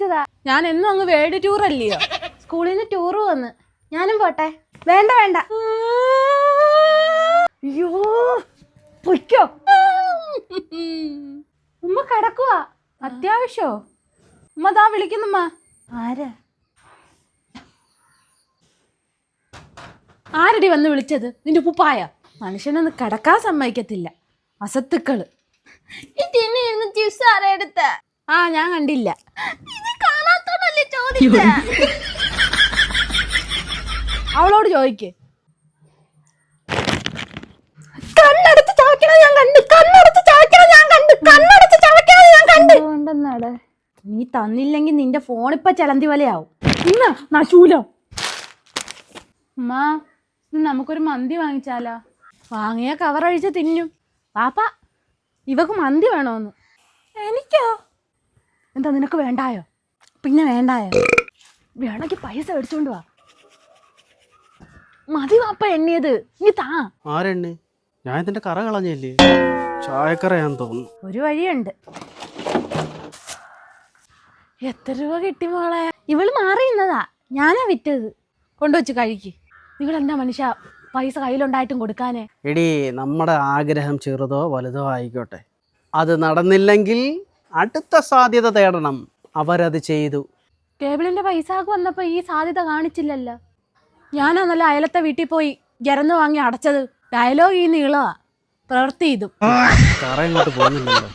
വിളിച്ചതാ. ഞാൻ എന്നും അങ്ങ് വേൾഡ് ടൂർ അല്ലയോ, സ്കൂളിൽ നിന്ന് ടൂറ് വന്ന്. ഞാനും പോട്ടെ? വേണ്ട വേണ്ട. അയ്യോ പൊയ്ക്കോ. ഉമ്മ കിടക്കുവാ, അത്യാവശ്യോ? ഉമ്മ ദാ വിളിക്കുന്നുമ്മ. ആരാ? ആരടി വന്ന് വിളിച്ചത്? നിന്റെ ഉപ്പായ? മനുഷ്യനൊന്ന് കിടക്കാൻ സമ്മതിക്കത്തില്ല, അസത്തുക്കള്. ആ ഞാൻ കണ്ടില്ല. അവളോട് ചോദിക്ക്. കണ്ണടച്ച് ചവയ്ക്കണത് ഞാൻ കണ്ട്, കണ്ണടച്ച് ചവയ്ക്കണത് ഞാൻ കണ്ട്, കണ്ണടച്ച് ചവയ്ക്കണത് ഞാൻ കണ്ട്. നീ തന്നില്ലെങ്കിൽ നിന്റെ ഫോണിപ്പ ചലന്തി വലയാവും. ഇന്ന നശൂലോ. അമ്മാ, നമുക്കൊരു മന്തി വാങ്ങിച്ചാലോ? വാങ്ങിയ കവറഴിച്ച് തിന്നും. പാപ്പ, ഇവക്ക് മന്തി വേണോന്ന്. എനിക്കോ? എന്താ നിനക്ക് വേണ്ടായോ? പിന്നെ വേണ്ടായോ? വേണമെങ്കിൽ പൈസ മേടിച്ചോണ്ട് വാ. മതി വാപ്പ എണ്ണിയത്, നീ താ. ആരെണ്ണി? ഞാൻ ഇതിന്റെ കറ കളഞ്ഞല്ലേ, ചായക്കറയാന്ന് തോന്നുന്നു. ഒരു വഴിയുണ്ട്. എത്ര രൂപ കിട്ടി മോളെ? ഇവള് മാറിയുന്നതാ, ഞാനാ വിറ്റത്. കൊണ്ടുവച്ച് കഴിക്ക്. നിങ്ങളെന്താ മനുഷ്യ പൈസ കയ്യിലുണ്ടായിട്ടും കൊടുക്കാനേ? എടി, നമ്മുടെ ആഗ്രഹം ചെറുതോ വലുതോ ആയിക്കോട്ടെ, അത് നടന്നില്ലെങ്കിൽ അടുത്ത സാധ്യത തേടണം. അവരത് ചെയ്തു. കേബിളിന്റെ പൈസ വന്നപ്പോ ഈ സാധ്യത കാണിച്ചില്ലല്ലോ. ഞാനാന്നല്ല അയലത്തെ വീട്ടിൽ പോയി ജരന്ന് വാങ്ങി അടച്ചത്. ഡയലോഗ് ഈ നീളമാ, പ്രവൃത്തി ഇതും. കറ ഇങ്ങോട്ട് പോകുന്നില്ലല്ലോ.